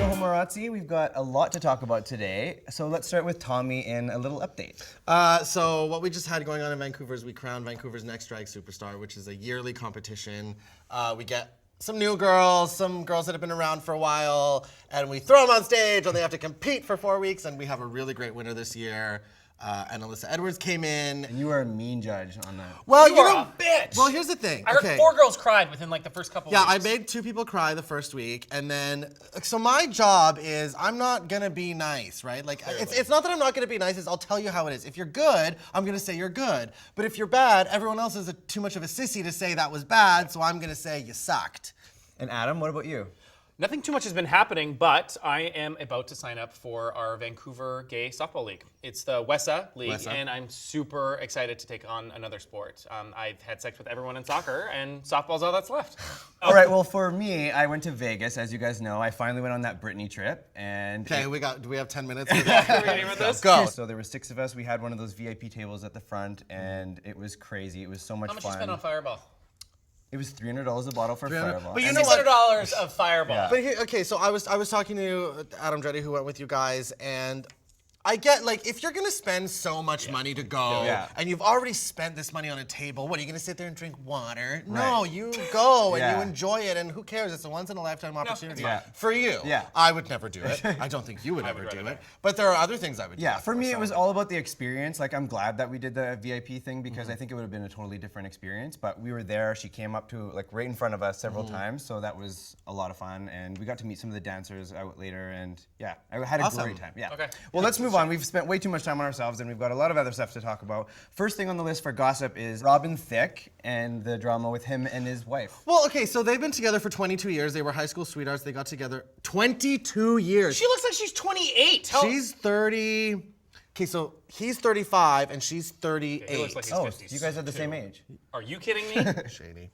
Homorazzi. We've got a lot to talk about today. So let's start with Tommy and a little update. So what we just had going on in Vancouver is we crowned Vancouver's Next Drag Superstar, which is a yearly competition. We get some new girls, some girls that have been around for a while, and we throw them on stage and they have to compete for 4 weeks, and we have a really great winner this year. And Alyssa Edwards came in. And you were a mean judge on that. Well, you are a bitch. Well, here's the thing. I heard 4 girls cried within like the first couple Yeah, weeks. I made 2 people cry the first week, and then, so my job is, I'm not gonna be nice, right? Like, it's not that I'm not gonna be nice, it's I'll tell you how it is. If you're good, I'm gonna say you're good. But if you're bad, everyone else is too much of a sissy to say that was bad, so I'm gonna say you sucked. And Adam, what about you? Nothing too much has been happening, but I am about to sign up for our Vancouver Gay Softball League. It's the WESA League, and I'm super excited to take on another sport. I've had sex with everyone in soccer, and softball's all that's left. All right, well, for me, I went to Vegas, as you guys know. I finally went on that Britney trip, and... Okay, do we have 10 minutes? Go. So there were 6 of us. We had one of those VIP tables at the front, and it was crazy. It was so much fun. How much you spent on Fireball? It was $300 a bottle for Fireball. But you know what? $600 of Fireball. Yeah. But here, okay, so I was talking to Adam Dreddy, who went with you guys, and I get, like, if you're gonna spend so much money to go, and you've already spent this money on a table, what, are you gonna sit there and drink water? Right. No, you go and you enjoy it, and who cares? It's a once-in-a-lifetime opportunity for you. Yeah. I would never do it. I don't think you would ever do it. But there are other things I would do. Yeah, for me, it was all about the experience. Like, I'm glad that we did the VIP thing because I think it would have been a totally different experience. But we were there. She came up to, like, right in front of us several times. So that was a lot of fun. And we got to meet some of the dancers out later. And yeah, I had a great time. Yeah. Okay. Well, let's move on. We've spent way too much time on ourselves and we've got a lot of other stuff to talk about. First thing on the list for gossip is Robin Thicke and the drama with him and his wife. Well, okay, so they've been together for 22 years. They were high school sweethearts. They got together 22 years. She looks like she's 28. She's 30. Okay, so he's 35 and she's 38. He looks like he's Oh, 52. you guys are the same age. Are you kidding me? Shady.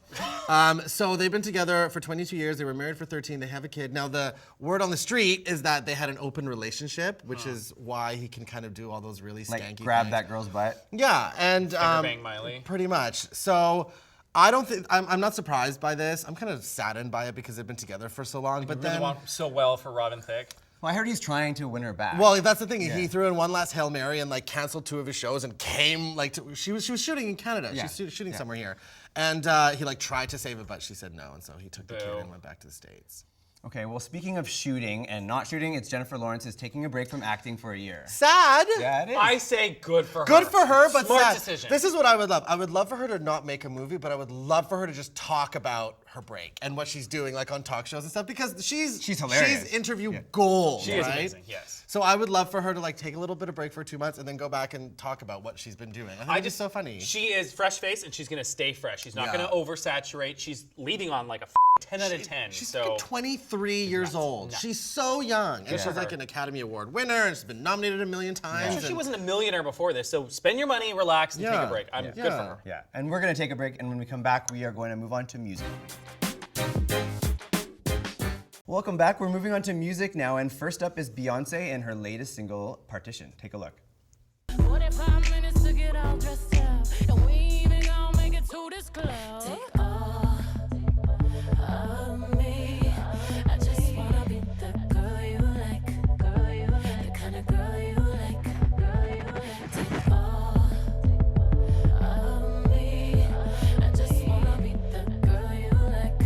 So they've been together for 22 years. They were married for 13. They have a kid. Now, the word on the street is that they had an open relationship, which is why he can kind of do all those really skanky Like, grab things. that girl's butt. Yeah, and bang Miley. pretty much. So I don't think I'm not surprised by this. I'm kind of saddened by it because they've been together for so long. But Really then, want so well for Robin Thicke. Well, I heard he's trying to win her back. well, that's the thing. He threw in one last Hail Mary and like canceled 2 of his shows and came like she was shooting in Canada. Yeah. She's shooting somewhere here, and he like tried to save it, but she said no, and so he took the kid and went back to the States. Okay, well, speaking of shooting and not shooting, it's Jennifer Lawrence is taking a break from acting for a year. Sad. Yeah, it is. I say good for her. Good for her, but Smart sad. decision. This is what I would love. I would love for her to not make a movie, but I would love for her to just talk about her break and what she's doing, like on talk shows and stuff, because she's hilarious. She's interview gold. She is right? amazing, yes. So I would love for her to like take a little bit of break for 2 months and then go back and talk about what she's been doing. I think it's just so funny. She is fresh face and she's gonna stay fresh. She's not gonna oversaturate. She's leading on like a 10 out of 10. She's so like 23 years old. nuts. She's so young. And she's for like her. an Academy Award winner and she's been nominated a million times. I'm sure she and- wasn't a millionaire before this, so spend your money, relax, and take Yeah. a break. I'm good for Yeah. her. Yeah, and we're gonna take a break, and when we come back, we are going to move on to music. Welcome back. We're moving on to music now, and first up is Beyonce and her latest single, Partition. Take a look. 45 minutes to get all dressed up, and we ain't even gonna make it to this club. Take all of me. I just wanna be the girl you like, the kind of girl you like, Take all of me. I just wanna be the girl you like,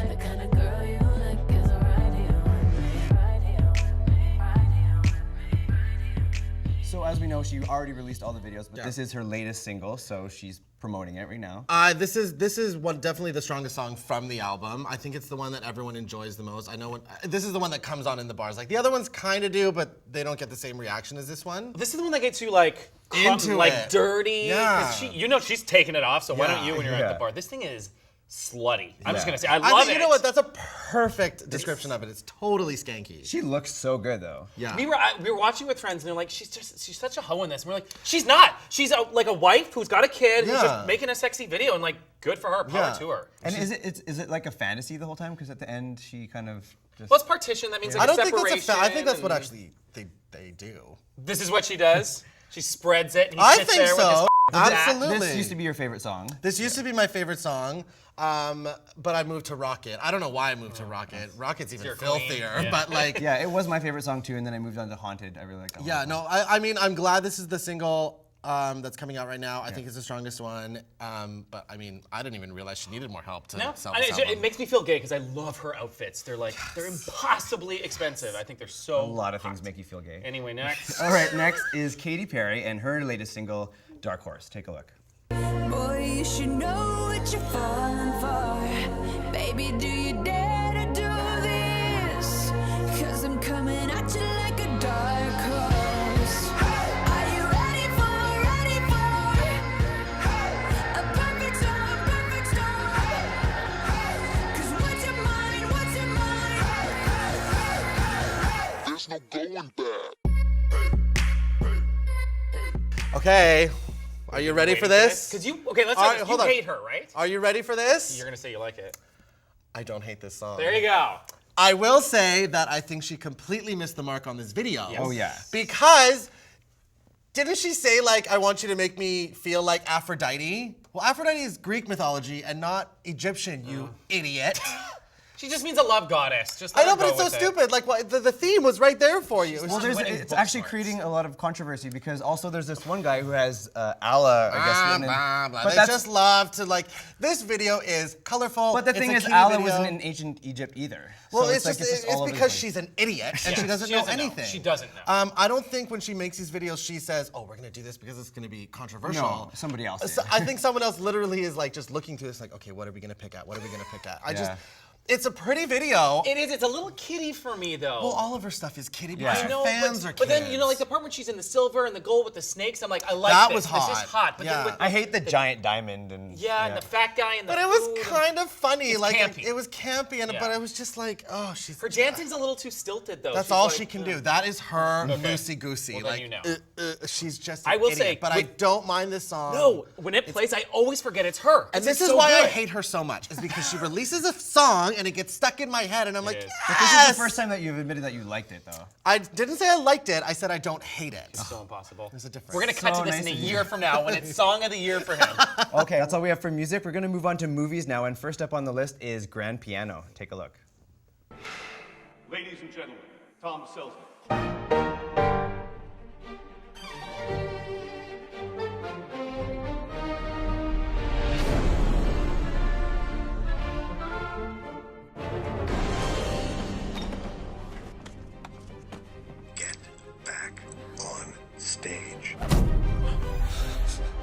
the kind of girl you like is right here with me, right here with me, right here with me, right here. So as we know, she already released all the videos, but this is her latest single, so she's promoting it right now. This is what definitely the strongest song from the album. I think it's the one that everyone enjoys the most. I know when this is the one that comes on in the bars. Like the other ones kind of do, but they don't get the same reaction as this one. This is the one that gets you like Into like it. dirty. 'Cause Yeah. you know she's taking it off, so why don't Yeah. you when you're Yeah. at the bar? This thing is slutty. I'm just Yeah. gonna say I I love think it. you know what? That's a perfect description of it. It's totally skanky. She looks so good, though. Yeah. We were watching with friends and they're like, she's such a hoe in this. And we're like, she's not. She's like a wife who's got a kid who's Yeah. just making a sexy video and like good for her, power Yeah. to her. And is it like a fantasy the whole time? Because at the end, she kind of just... Well, it's partition. That means like I don't a think separation. that's I think that's what and actually they do. This is what she does. She spreads it and he I sits think there with his so. Absolutely. This used to be your favorite song. This used to be my favorite song, but I moved to Rocket. I don't know why I moved to Rocket. Rocket's even You're filthier, clean. Yeah. but like, Yeah, it was my favorite song too, and then I moved on to Haunted. I really like that one. yeah, no, I mean, I'm glad this is the single that's coming out right now. I think it's the strongest one, but I mean, I didn't even realize she needed more help to No, sell and this it album. makes me feel gay because I love her outfits. They're like, they're impossibly expensive. I think they're so A lot of things make you feel gay. Anyway, next. All right, next is Katy Perry and her latest single, Dark Horse. Take a look. Boy, you should know what you're falling for. Baby, do you dare to do this? 'Cause I'm coming at you like a dark horse. Are you ready for a perfect storm? 'Cause what's your mind? There's no going back. Okay, are you ready for this? Because let's All say right, this. hold You on. hate her, right? Are you ready for this? You're gonna say you like it. I don't hate this song. There you go. I will say that I think she completely missed the mark on this video. Yes. Oh yeah. Because didn't she say like, I want you to make me feel like Aphrodite? Well, Aphrodite is Greek mythology and not Egyptian, you idiot. She just means a love goddess. Just I let know, her but go it's so with it. stupid. Like, what, the theme was right there for you. It was Well, just- winning it's book actually smarts. creating a lot of controversy because also there's this one guy who has Allah, I guess. written in- blah, blah. But They that's- just love to like, this video is colorful. But the it's thing a is, cutie Allah video. wasn't in ancient Egypt either. Well, So it's like, just all it's over the because place. she's an idiot and she Yes, doesn't she know doesn't know. anything. She doesn't know. I don't think when she makes these videos, she says, "Oh, we're gonna do this because it's gonna be controversial." No, somebody else So did. I think someone else literally is like just looking through this, like, okay, what are we gonna pick at? What are we gonna pick at? Yeah. It's a pretty video. It is. It's a little kiddie for me, though. Well, all of her stuff is kitty Yeah. because I her No, fans are but kids. then like the part when she's in the silver and the gold with the snakes, I'm like, I like That this. was hot. This is hot. But Yeah. then with I hate the giant diamond and and the fat guy and the But it was food and- kind of funny. It's Like campy. it was campy, and Yeah. but it was just like, oh, she's. Her dancing's a little too stilted, though. That's She's all like, she can ugh. do. That is her loosey goosey. Well, then like you know. she's just. I an will idiot, say, but I with- don't mind this song. No, when it plays, I always forget it's her. And 'cause this it's is so why I good. hate her so much, is because she releases a song and it gets stuck in my head, and I'm like, is. yes! But this is the first time that you've admitted that you liked it, though. I didn't say I liked it. I said I don't hate it. It's so impossible. There's a difference. We're gonna cut So to this nice in a of you. year from now when it's Song of the Year for him. Okay, that's all we have for music. We're gonna move on to movies now, and first up on the list is Grand Piano. Take a look. Ladies and gentlemen, Tom Selznick. Get back on stage.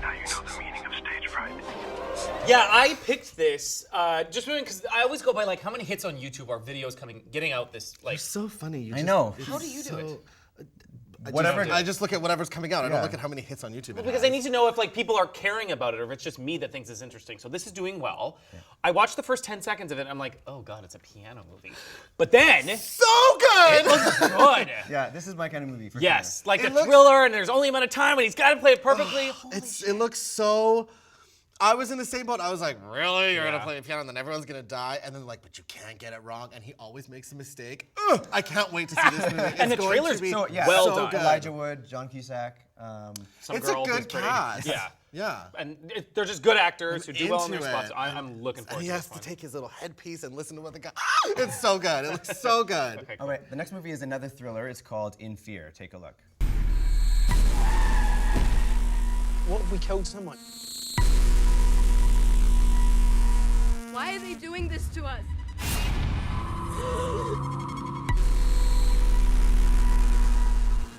Now you know the meaning of stage fright. Yeah, I picked this just because I always go by like how many hits on YouTube are videos getting out this like. It's so funny. You I just- know. it's How do you do it? Whatever. I just look at whatever's coming out. I don't Yeah. look at how many hits on YouTube. it Because has. I need to know if like people are caring about it or if it's just me that thinks it's interesting. So this is doing well. I watched the first 10 seconds of it and I'm like, oh god, it's a piano movie. But then it so good. looks good. Yeah, this is my kind of movie. For Yes, like It a looks- thriller and there's only amount of time and he's got to play it perfectly. It looks so. I was in the same boat. I was like, really? You're Yeah. gonna play the piano and then everyone's gonna die? And then like, but you can't get it wrong. And he always makes a mistake. Ugh, I can't wait to see this movie. And It's the going trailer's to be So yeah, well so done. good. Elijah Wood, John Cusack. Some It's a girl good who's pretty- cast. Yeah. Yeah. And they're just good actors who do well in their Into spots. it. I'm looking forward And he to has this to one. take his little headpiece and listen to what the guy. It's so good. It looks so good. Okay, All cool. right, the next movie is another thriller. It's called In Fear. Take a look. What if we killed someone? Why are they doing this to us?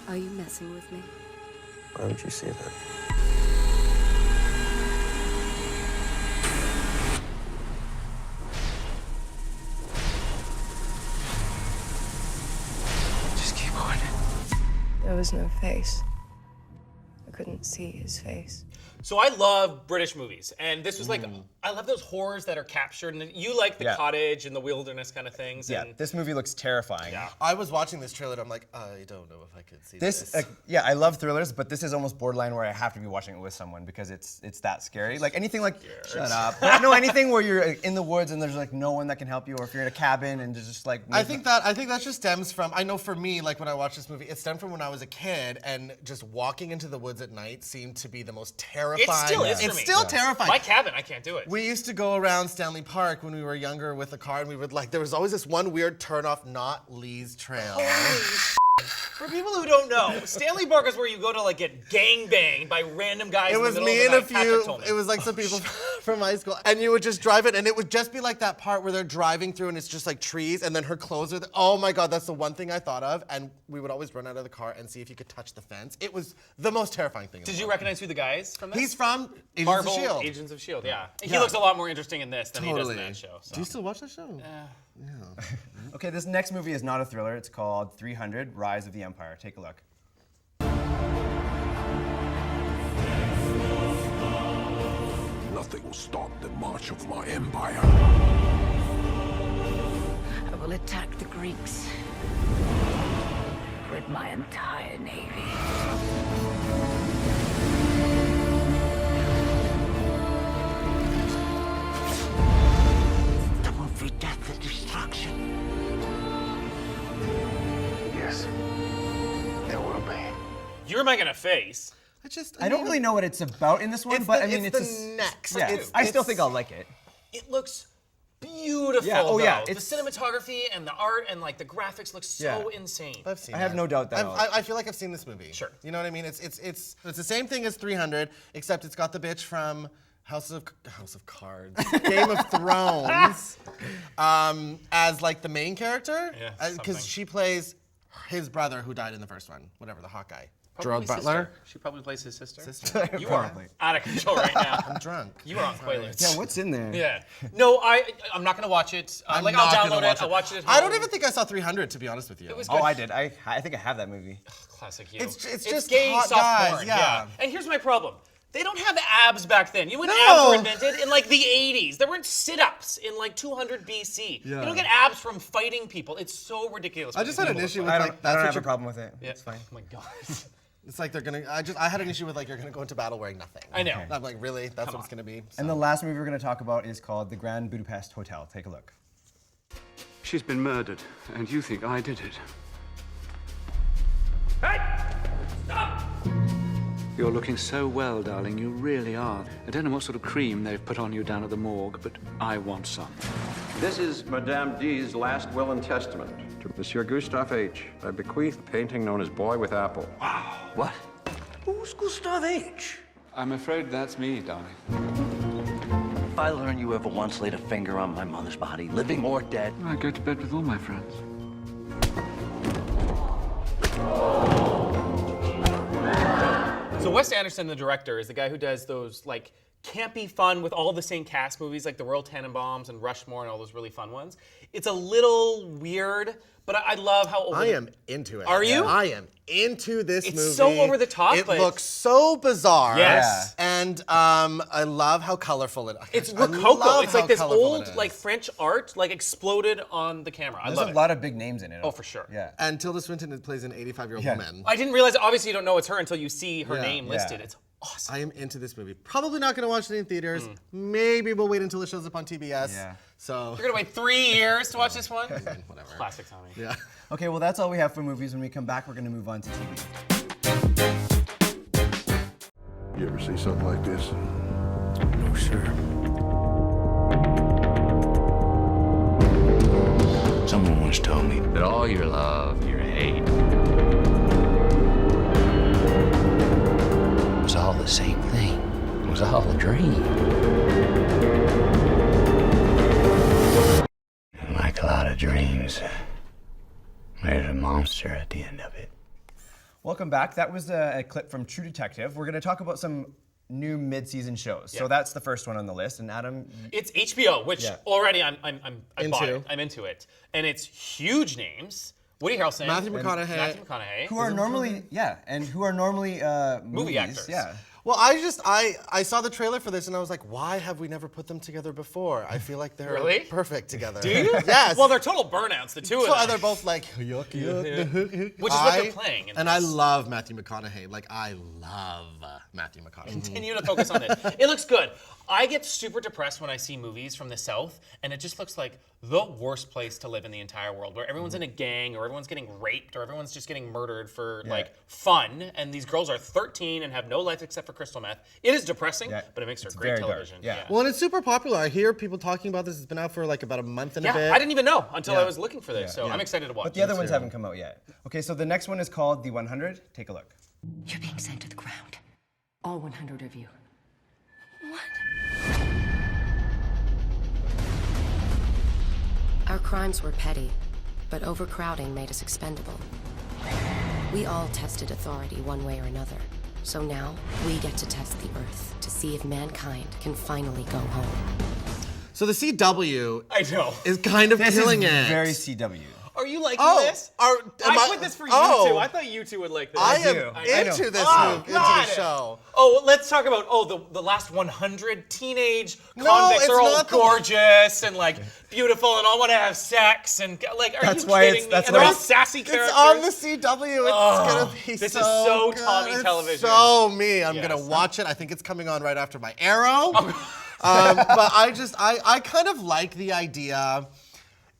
Are you messing with me? Why would you say that? Just keep going. There was no face. I couldn't see his face. So I love British movies, and this was like I love those horrors that are captured. And you like the Yeah. cottage and the wilderness kind of things. Yeah, and this movie looks terrifying. Yeah. I was watching this trailer and I'm like, I don't know if I could see This, yeah, I love thrillers, but this is almost borderline where I have to be watching it with someone because it's that scary. Like anything like, shut up. But no, anything where you're in the woods and there's like no one that can help you, or if you're in a cabin and there's just like. I think that just stems from, I know for me, like when I watched this movie, it stemmed from when I was a kid and just walking into the woods at night night seemed to be the most terrifying. It still is for It's me. still terrifying. My cabin, I can't do it. We used to go around Stanley Park when we were younger with a car, and we would there was always this one weird turnoff, not Lee's Trail. For people who don't know, Stanley Park is where you go to like get gang banged by random guys. It was in the middle me of and the a night. Patrick few. told me. It was like some people from high school, and you would just drive it, and it would just be like that part where they're driving through, and it's just like trees, and then her clothes are. Oh my God, that's the one thing I thought of, and we would always run out of the car and see if you could touch the fence. It was the most terrifying thing. Did you recognize who the guys from that? He's from Agents Marvel of S.H.I.E.L.D. Agents of S.H.I.E.L.D., yeah. He Yeah. looks a lot more interesting in this than he does Totally. in that show. So. Do you still watch that show? Okay, this next movie is not a thriller. It's called 300: Rise of the Empire. Take a look. Nothing will stop the march of my empire. I will attack the Greeks with my entire navy. There will be death and destruction. Yes, there will be. You're making a face. I don't really know what it's about in this one, It's but the- I mean, it's it's the a, next. Yeah, It's- I still it's- think I'll like it. It looks beautiful. Yeah, oh, yeah, though. The it's- cinematography and the art and like the graphics look so Yeah. insane. I've seen I have that. no doubt that I feel like I've seen this movie. Sure. You know what I mean? It's the same thing as 300, except it's got the bitch from House of Cards, Game of Thrones, as like the main character. Yeah, Because something. she plays his brother who died in the first one, whatever, the Hawkeye. Probably Gerard Butler. sister. She probably plays his sister. You Probably. are out of control right now. I'm drunk. You are on Quaaludes. Yeah, what's in there? Yeah. No, I'm not gonna watch it. I'm I'll not gonna download watch it. I'll watch it at home. I don't even think I saw 300, to be honest with you. It was Oh, good. I did. I think I have that movie. Classic you. It's just gay hot soft guys, porn. yeah. And here's my problem. They don't have abs back then. You know when No. abs were invented? In like the 80s. There weren't sit-ups in like 200 BC. You don't get abs from fighting people. It's so ridiculous. I what just these had an people issue look with I like. don't, like I don't what have a you're- problem with it. Yeah. It's fine. Oh my god. It's like they're gonna. I had an issue with like you're gonna go into battle wearing nothing. I know. I'm like, really? That's what it's gonna be. And the last movie we're going to talk about is called The Grand Budapest Hotel. Take a look. She's been murdered, and you think I did it. You're looking so well, darling. You really are. I don't know what sort of cream they've put on you down at the morgue, but I want some. This is Madame D's last will and testament. To Monsieur Gustave H. I bequeath a painting known as Boy with Apple. Wow. What? Who's Gustave H? I'm afraid that's me, darling. If I learn you ever once laid a finger on my mother's body, living or dead. I go to bed with all my friends. So Wes Anderson, the director, is the guy who does those like campy fun with all the same cast movies like The Royal Tenenbaums and Rushmore and all those really fun ones. It's a little weird, but I love how over I am into it. Are you? I am into this movie. It's so over the top, It but- looks so bizarre. Yes. And I love how colorful it is. It's I Rococo. love It's like how this colorful old it is. like French art like exploded on the camera. I There's love a it. lot of big names in it. Oh, for sure. Yeah. And Tilda Swinton plays an 85-year-old Yeah. woman. I didn't realize. Obviously, you don't know it's her until you see her Yeah. name Yeah. listed. It's awesome. I am into this movie. Probably not going to watch it in theaters. Maybe we'll wait until it shows up on TBS. Yeah. So You're gonna wait 3 years to watch this one? whatever. Classic Tommy. Yeah. Okay, well, that's all we have for movies. When we come back, we're going to move on to TV. You ever see something like this? No, sir. Someone once told me that all your love, your hate, was all the same thing. It was all a dream. And like a lot of dreams, there's a monster at the end of it. Welcome back. That was a clip from True Detective. We're going to talk about some new mid-season shows. So that's the first one on the list. And Adam, It's HBO, which Yeah. already I bought Into. it. I'm into it, and it's huge names. Woody Harrelson, Matthew McConaughey. Matthew McConaughey. who are normally Movie movies. actors. Yeah. Well, I saw the trailer for this and I was like, why have we never put them together before? I feel like they're Really? perfect together. Do you? Yes. Well, they're total burnouts, the two of So them. they're both like yuck, yuck. Which is what they're playing in And this. I love Matthew McConaughey. Like I love Matthew McConaughey. Continue to focus on it. It looks good. I get super depressed when I see movies from the South, and it just looks like the worst place to live in the entire world, where everyone's in a gang, or everyone's getting raped, or everyone's just getting murdered for like fun, and these girls are 13 and have no life except for crystal meth. It is depressing, but it makes for great television. Well, and it's super popular. I hear people talking about this. It's been out for like about a month and a bit. I didn't even know until I was looking for this, so I'm excited to watch. But the other ones haven't come out yet. Okay, so the next one is called The 100. Take a look. You're being sent to the ground. All 100 of you. Our crimes were petty, but overcrowding made us expendable. We all tested authority one way or another. So now, we get to test the Earth to see if mankind can finally go home. So the CW is kind of This killing is it. very CW. Are you liking this? I put this for you too. I thought you two would like this. I am into this show. Oh, well, let's talk about the last 100 teenage No, convicts it's are all not the- gorgeous and like beautiful and all want to have sex and like are That's you why kidding it's- me? that's And they're why all it's- sassy characters. It's on the CW. It's gonna be this so is so good. Tommy It's television. So me. I'm gonna watch it. I think it's coming on right after my Arrow. But I kind of like the idea.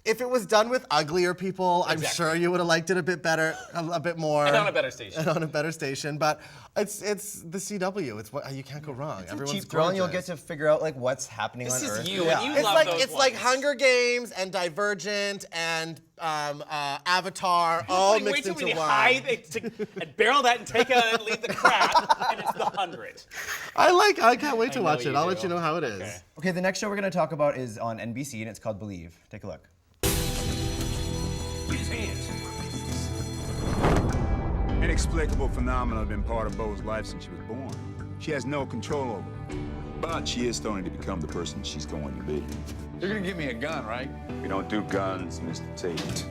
If it was done with uglier people, I'm sure you would have liked it a bit better, a bit more. And on a better station. And on a better station. But it's the CW. It's what you can't go wrong. It's Everyone's a cheap thrill, and you'll gorgeous. get to figure out like what's happening on Earth. This is you, and you It's love like those it's like ones. Hunger Games and Divergent and Avatar all Putting way mixed too into many one. and barrel that and take it out and leave the crap, and it's the 100. I can't wait to know watch it. you I'll do. let you know how it is. Okay, the next show we're going to talk about is on NBC, and it's called Believe. Take a look. His hands. Inexplicable phenomena have been part of Bo's life since she was born. She has no control over it. But she is starting to become the person she's going to be. You're gonna give me a gun, right? We don't do guns, Mr. Tate.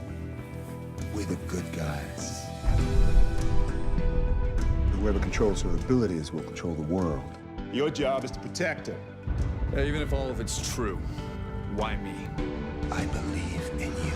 We're the good guys. Whoever controls her abilities will control the world. Your job is to protect her. Even if all of it's true, why me? I believe in you.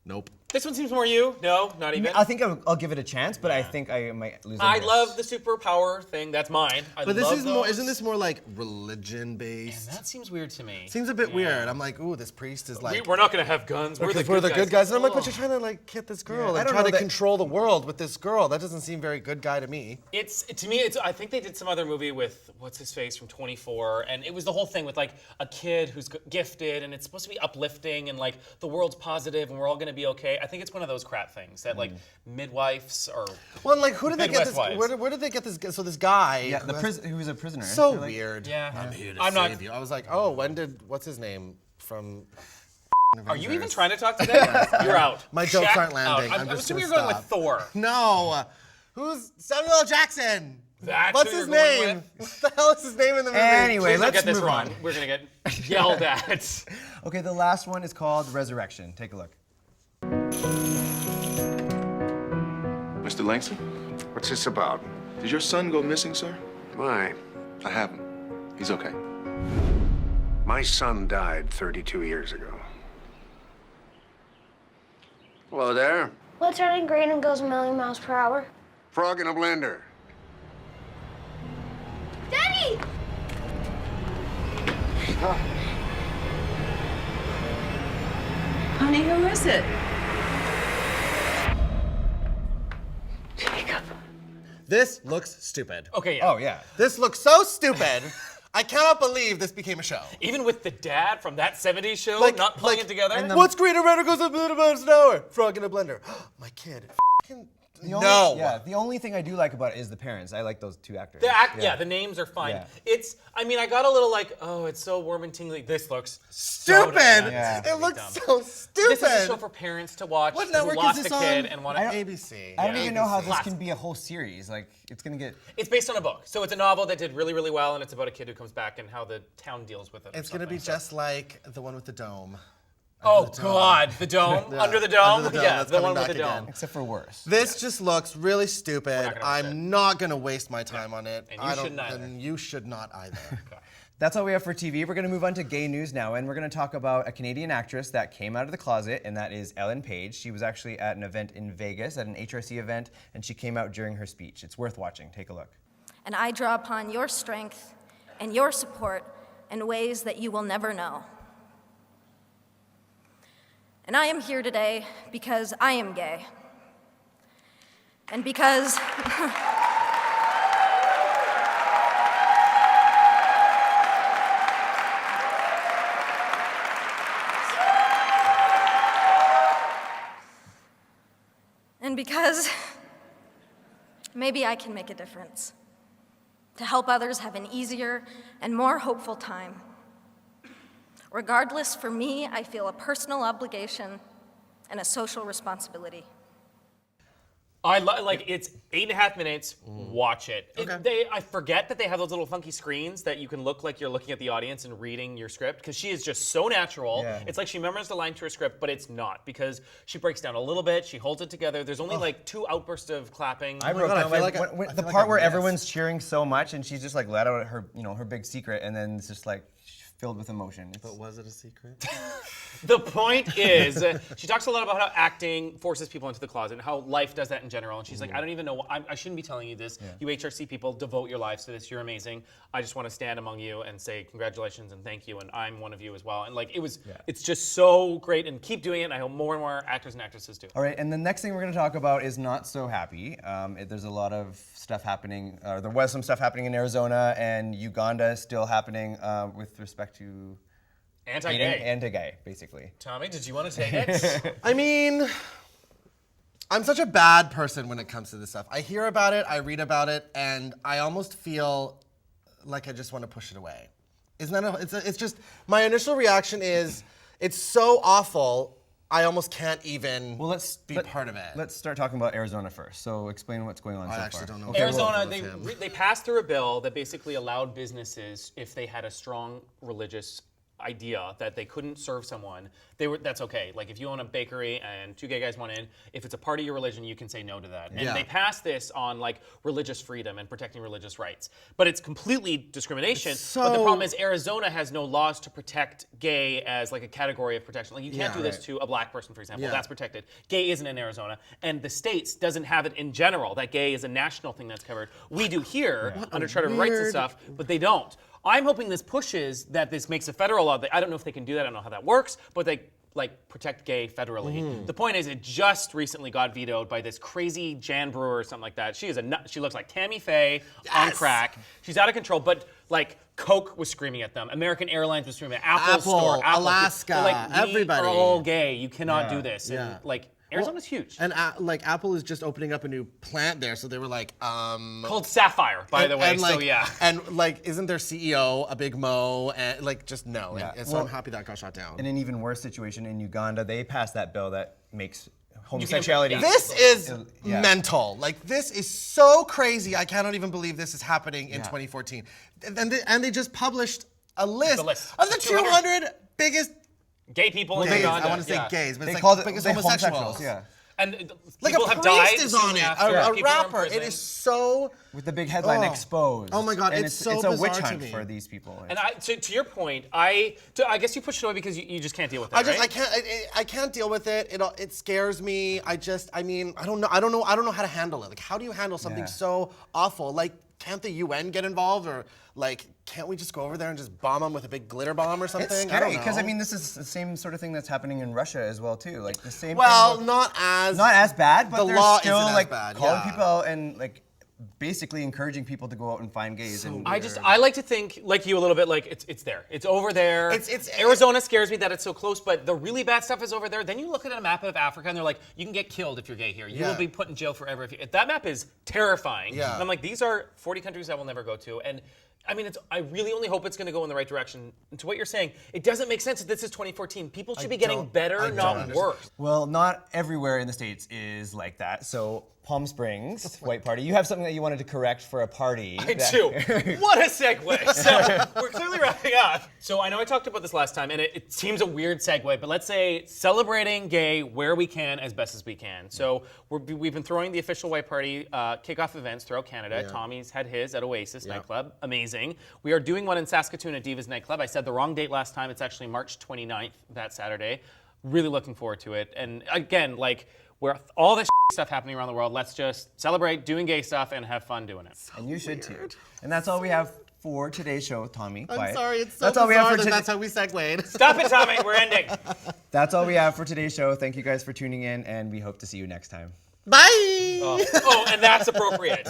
Nope. This one seems more you. No, not even. I think I'll give it a chance, but I think I might lose. I interest. love the superpower thing. That's mine. But this is more. Isn't this more like religion And based? that seems weird to me. Seems a bit weird. I'm like, ooh, this priest is like. We're not gonna have guns. We're the good guys. And I'm like, but you're trying to like get this girl I and don't try know to that- control the world with this girl. That doesn't seem very good guy to me. It's to me. It's. I think they did some other movie with what's his face from 24, and it was the whole thing with like a kid who's gifted, and it's supposed to be uplifting, and like the world's positive, and we're all gonna be okay. I think it's one of those crap things that like midwives or. Well, and like, who did they get Midwest this? wives. Where did they get this? So this guy. Yeah, who was a prisoner. So They're like- weird. Yeah. I'm here to I'm save not- you. I was like, oh, what's his name from? Are you even trying to talk today? You're out. My jokes Check aren't landing. out. I'm I'm just assuming gonna you're going with Thor. No. Who's Samuel L. Jackson? That's What's who his you're going name? What the hell is his name in the movie? Anyway, Please don't let's get this move wrong. on. We're gonna get yelled at. Okay, the last one is called Resurrection. Take a look. Mr. Langston, what's this about? Did your son go missing, sir? Why? I haven't. He's okay. My son died 32 years ago. Hello there. What's turning green and goes a million miles per hour? Frog in a blender. Daddy! Honey, who is it? This looks stupid. Okay. Yeah. Oh yeah. This looks so stupid. I cannot believe this became a show. Even with the dad from that 70s show not pulling it together. What's green and red goes a million miles an hour? Frog in a blender. My kid. The only thing I do like about it is the parents. I like those two actors. The names are fine. Yeah. I mean, I got a little like, oh, it's so warm and tingly. This looks Stupid! Yeah. It looks so stupid. This is a show for parents to watch What who network lost is a this kid on? and want to. ABC. I don't even know how this Classic. can be a whole series. Like, it's gonna get. It's based on a book, so it's a novel that did really, really well, and it's about a kid who comes back and how the town deals with it. or It's gonna be something, so. just like the one with the dome. Oh God, the dome Yeah, under the dome. under the dome, Yeah, that's the coming one with back the again. dome. Except for worse. This just looks really stupid. not gonna watch I'm not gonna waste my time on it. And you shouldn't either. And you should not either. That's all we have for TV. We're gonna move on to gay news now, and we're gonna talk about a Canadian actress that came out of the closet, and that is Ellen Page. She was actually at an event in Vegas, at an HRC event, and she came out during her speech. It's worth watching. Take a look. And I draw upon your strength and your support in ways that you will never know. And I am here today because I am gay. And because because maybe I can make a difference to help others have an easier and more hopeful time. Regardless, for me, I feel a personal obligation and a social responsibility. Like it's 8.5 minutes. Watch it. I forget that they have those little funky screens that you can look like you're looking at the audience and reading your script because she is just so natural. Yeah. It's like she remembers the line to her script, but it's not because she breaks down a little bit. She holds it together. There's only like 2 outbursts of clapping. I wrote down the part where everyone's cheering so much and she's just like let out her, her big secret, and then it's just like filled with emotion. But was it a secret? The point is, she talks a lot about how acting forces people into the closet and how life does that in general. And she's like, I don't even know, I shouldn't be telling you this. Yeah. You HRC people, devote your lives to this. You're amazing. I just want to stand among you and say congratulations and thank you. And I'm one of you as well. And like, it's just so great. And keep doing it. And I hope more and more actors and actresses do. All right, and the next thing we're going to talk about is not so happy. There's a lot of stuff happening. There was some stuff happening in Arizona, and Uganda is still happening with respect to anti-gay, basically. Tommy, did you want to take it? I mean, I'm such a bad person when it comes to this stuff. I hear about it, I read about it, and I almost feel like I just want to push it away. Isn't that it's just, my initial reaction is, it's so awful, I almost can't even be part of it. Let's start talking about Arizona first. So explain what's going on so far. I actually don't know. Okay, Arizona, they passed through a bill that basically allowed businesses, if they had a strong religious idea that they couldn't serve someone, that's okay. Like if you own a bakery and 2 gay guys want in, if it's a part of your religion, you can say no to that. And they passed this on like religious freedom and protecting religious rights. But it's completely discrimination. But the problem is Arizona has no laws to protect gay as like a category of protection. Like you can't do this to a black person, for example. That's protected. Gay isn't in Arizona. And the states doesn't have it in general, that gay is a national thing that's covered. We do here under charter rights and stuff, but they don't. I'm hoping this pushes that this makes a federal law. I don't know if they can do that. I don't know how that works, but they like protect gay federally. The point is, it just recently got vetoed by this crazy Jan Brewer or something like that. She is she looks like Tammy Faye on crack. She's out of control, but like Coke was screaming at them. American Airlines was screaming at Apple Store, Alaska, everybody. We're all gay. You cannot do this. And like Arizona's huge. And like Apple is just opening up a new plant there, so they were like, called Sapphire, by the way. And like, so yeah. And like, isn't their CEO a big Mo? And like, just no. And so I'm happy that got shot down. In an even worse situation in Uganda, they passed that bill that makes homosexuality. This is mental. Like, this is so crazy. I cannot even believe this is happening in 2014. And they just published a list of the 200 biggest gay people in Uganda. I want to say gays, but they it's call like it biggest homosexuals. And like people a have priest died. is on it. A rapper. It is so with the big headline exposed. Oh my God, and it's so it's a bizarre witch hunt to me. for these people. And to your point, I guess you pushed it away because you just can't deal with it. I can't deal with it. It scares me. I mean, I don't know how to handle it. Like, how do you handle something so awful? Like, can't the UN get involved, or like, can't we just go over there and just bomb them with a big glitter bomb or something? It's scary because I mean, this is the same sort of thing that's happening in Russia as well too. Like the same. Well, thing not as bad, but the they're law still isn't like as bad, calling people out and like basically encouraging people to go out and find gays. I like to think like you a little bit. Like it's there. It's over there. Arizona scares me that it's so close, but the really bad stuff is over there. Then you look at a map of Africa and they're like, you can get killed if you're gay here. You will be put in jail forever. That map is terrifying. Yeah. And I'm like, these are 40 countries I will never go to. And I mean, I really only hope it's going to go in the right direction. And to what you're saying, it doesn't make sense that this is 2014. People should be getting better, not worse. Well, not everywhere in the States is like that. So Palm Springs, white party. You have something that you wanted to correct for a party. I do. What a segue. So we're clearly wrapping up. So I know I talked about this last time, and it seems a weird segue, but let's say celebrating gay where we can as best as we can. So we've been throwing the official white party kickoff events throughout Canada. Yeah. Tommy's had his at Oasis nightclub. Amazing. We are doing one in Saskatoon at Divas nightclub. I said the wrong date last time. It's actually March 29th, that Saturday. Really looking forward to it. And again, like, where all this stuff happening around the world, let's just celebrate doing gay stuff and have fun doing it. And you should too. And that's all we have for today's show, Tommy. I'm Quiet. sorry, it's so That's all we have bizarre for that that's how we segued. Stop it, Tommy. We're ending. That's all we have for today's show. Thank you guys for tuning in, and we hope to see you next time. Bye. Oh, and that's appropriate.